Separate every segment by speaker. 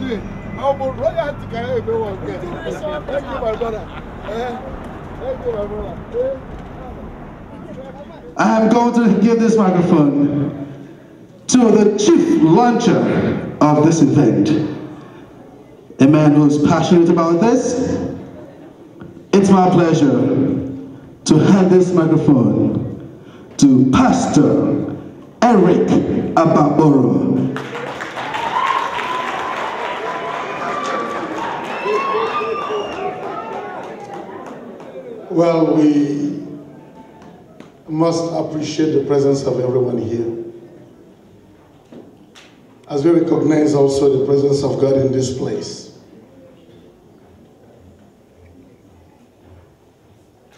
Speaker 1: I'm going to give this microphone to the chief launcher of this event, a man who's passionate about this. It's my pleasure to hand this microphone to Pastor Eric Ababoro.
Speaker 2: Well, we must appreciate the presence of everyone here, as we recognize also the presence of God in this place.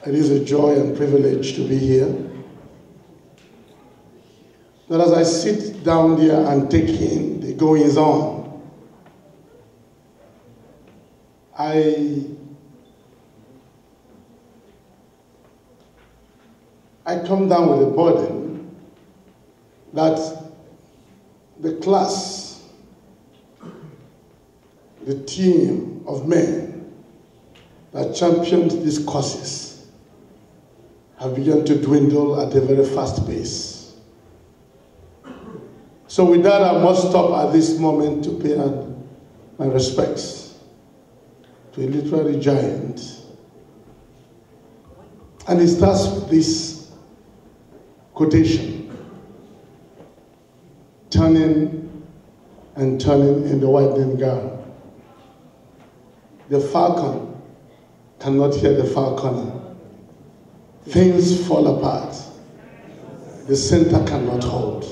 Speaker 2: It is a joy and privilege to be here. That as I sit down there and take in the goings on, I come down with a burden that the class, the team of men that championed these causes have begun to dwindle at a very fast pace. So with that, I must stop at this moment to pay my respects to a literary giant. And it starts with this quotation: turning and turning in the widening garden. The falcon cannot hear the falconer. Things fall apart. The center cannot hold.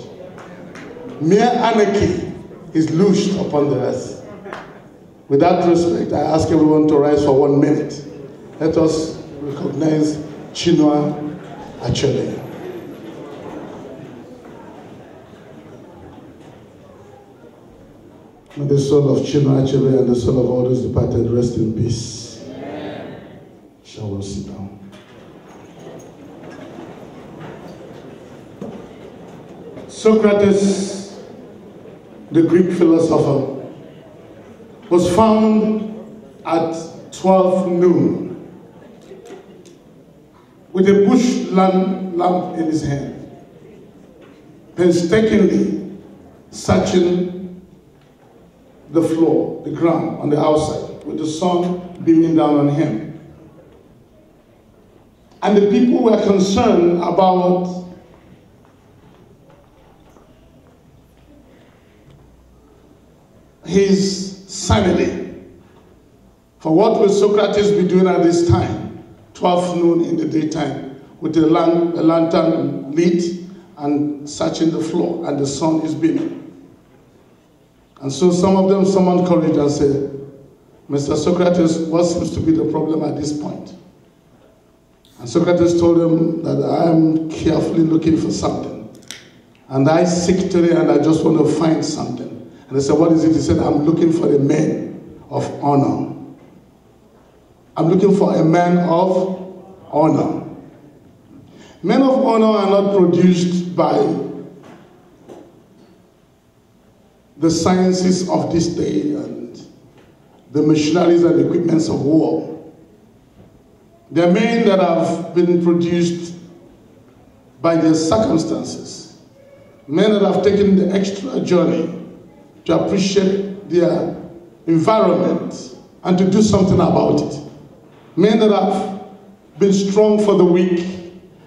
Speaker 2: Mere anarchy is loosed upon the earth. With that respect, I ask everyone to rise for 1 minute. Let us recognize Chinua Achebe. May the soul of Chinua Achebe and the soul of all those departed rest in peace. Amen. Shall we sit down? Socrates, the Greek philosopher, was found at 12 noon with a bush lamp in his hand, painstakingly searching the floor, the ground on the outside, with the sun beaming down on him. And the people were concerned about his sanity. For what will Socrates be doing at this time, 12 noon in the daytime, with a lantern lit and searching the floor, and the sun is beaming? And so some of them summoned courage and said, Mr. Socrates, what seems to be the problem at this point? And Socrates told them that I am carefully looking for something. And I seek today and I just want to find something. And they said, what is it? He said, I'm looking for a man of honor. I'm looking for a man of honor. Men of honor are not produced by the sciences of this day and the machineries and equipments of war. They are men that have been produced by their circumstances. Men that have taken the extra journey to appreciate their environment and to do something about it. Men that have been strong for the weak.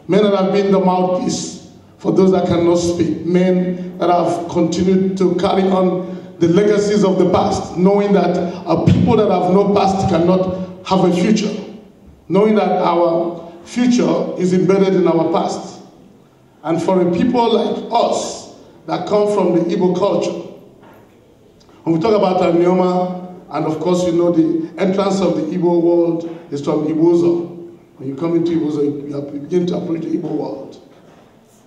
Speaker 2: Men that have been the mouthpiece for those that cannot speak. Men that have continued to carry on the legacies of the past, knowing that a people that have no past cannot have a future. Knowing that our future is embedded in our past. And for a people like us that come from the Igbo culture, when we talk about Anioma, and of course you know the entrance of the Igbo world is from Ibozo. When you come into Ibozo, you begin to approach the Igbo world.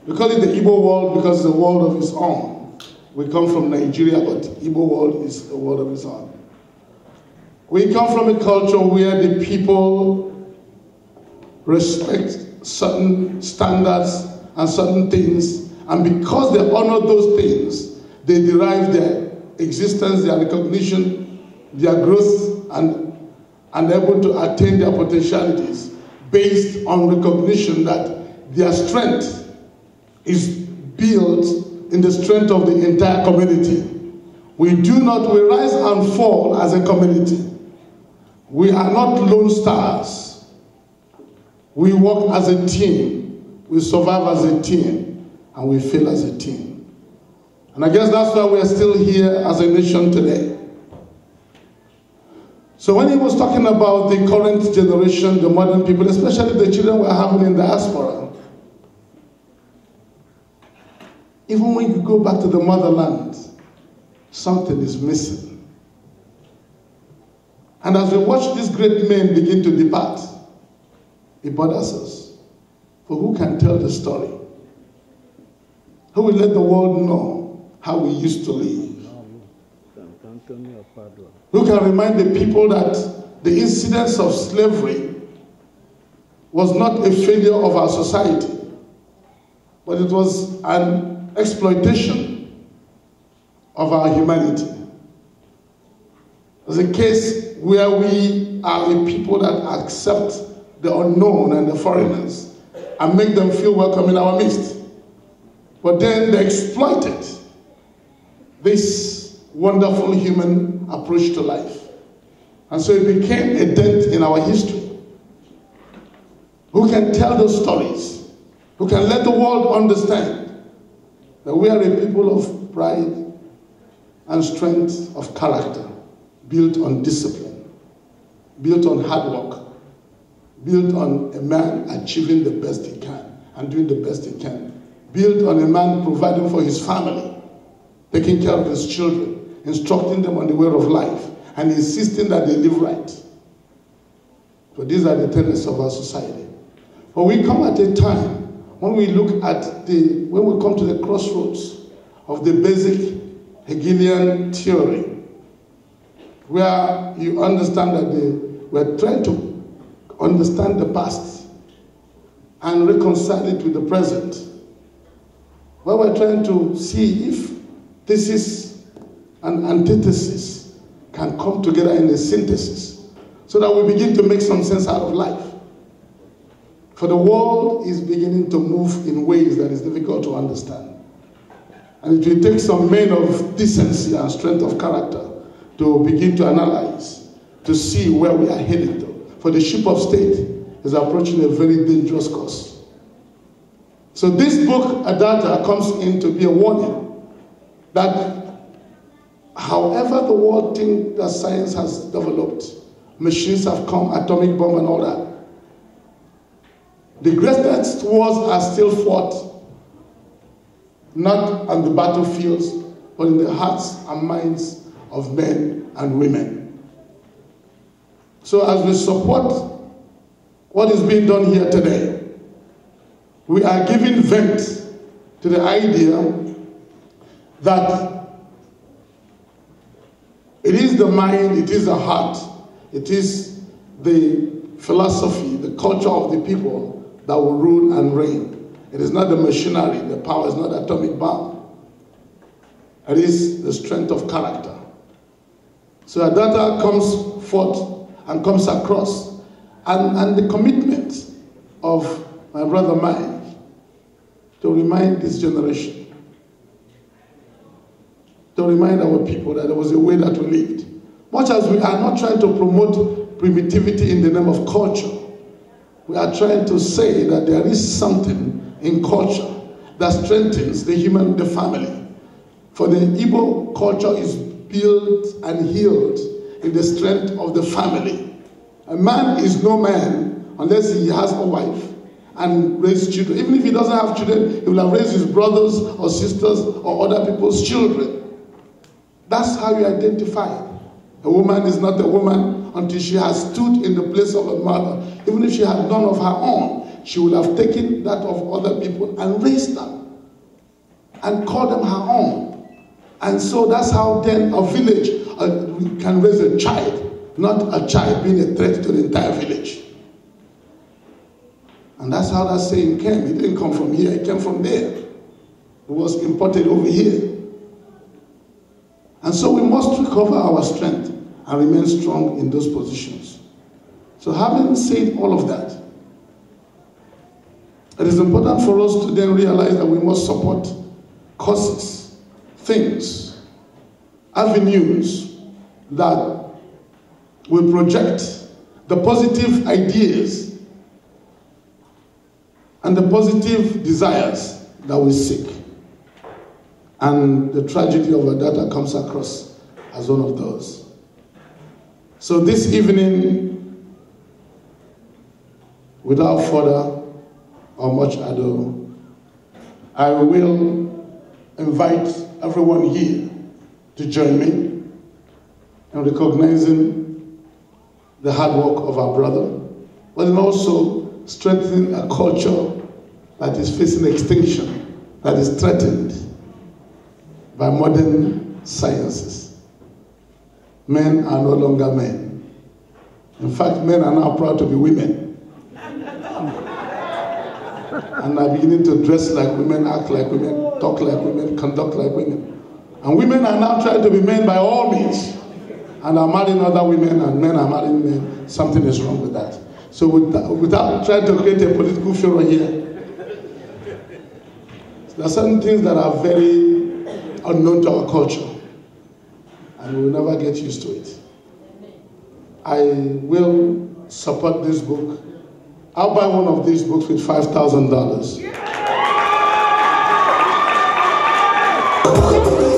Speaker 2: We call it the Igbo world because it's a world of its own. We come from Nigeria, but Igbo world is a world of its own. We come from a culture where the people respect certain standards and certain things, and because they honor those things, they derive their existence, their recognition their growth and able to attain their potentialities based on recognition that their strength is built in the strength of the entire community. We rise and fall as a community. We are not lone stars. We work as a team. We survive as a team. And we fail as a team. And I guess that's why we are still here as a nation today. So when he was talking about the current generation, the modern people, especially the children we're having in diaspora, even when you go back to the motherland, something is missing. And as we watch these great men begin to depart, it bothers us. For who can tell the story? Who will let the world know how we used to live? Who can remind the people that the incidence of slavery was not a failure of our society, but it was an exploitation of our humanity. There's a case where we are a people that accept the unknown and the foreigners and make them feel welcome in our midst. But then they exploited this wonderful human approach to life. And so it became a dent in our history. Who can tell those stories? Who can let the world understand that we are a people of pride and strength of character, built on discipline, built on hard work, built on a man achieving the best he can and doing the best he can, built on a man providing for his family, taking care of his children, instructing them on the way of life, and insisting that they live right. But these are the tenets of our society. But we come at a time when we look at when we come to the crossroads of the basic Hegelian theory, where you understand that we're trying to understand the past and reconcile it with the present, where we're trying to see if thesis and antithesis can come together in a synthesis so that we begin to make some sense out of life. For the world is beginning to move in ways that is difficult to understand. And it will take some men of decency and strength of character to begin to analyze, to see where we are headed to. For the ship of state is approaching a very dangerous course. So this book, Adata, comes in to be a warning that however the world thinks that science has developed, machines have come, atomic bomb and all that, the greatest wars are still fought not on the battlefields, but in the hearts and minds of men and women. So as we support what is being done here today, we are giving vent to the idea that it is the mind, it is the heart, it is the philosophy, the culture of the people that will rule and reign. It is not the machinery, the power is not the atomic bomb. It is the strength of character. So Adata comes forth and comes across, and the commitment of my brother Mike to remind this generation, to remind our people that there was a way that we lived. Much as we are not trying to promote primitivity in the name of culture, we are trying to say that there is something in culture that strengthens the family. For the Igbo culture is built and healed in the strength of the family. A man is no man unless he has a wife and raise children. Even if he doesn't have children, he will have raised his brothers or sisters or other people's children. That's how you identify. A woman is not a woman until she has stood in the place of a mother. Even if she had none of her own, she would have taken that of other people and raised them and called them her own. And so that's how then a village can raise a child, not a child being a threat to the entire village. And that's how that saying came. It didn't come from here, it came from there. It was imported over here. And so we must recover our strength and remain strong in those positions. So having said all of that, it is important for us to then realize that we must support causes, things, avenues that will project the positive ideas and the positive desires that we seek. And the tragedy of Adata comes across as one of those. So this evening, without further or much ado, I will invite everyone here to join me in recognizing the hard work of our brother, but then also strengthening a culture that is facing extinction, that is threatened by modern sciences. Men are no longer men. In fact, men are now proud to be women. And are beginning to dress like women, act like women, talk like women, conduct like women. And women are now trying to be men by all means, and are marrying other women, and men are marrying men. Something is wrong with that. So without trying to create a political furor here, there are certain things that are very unknown to our culture, and we will never get used to it. I will support this book. I'll buy one of these books with $5,000.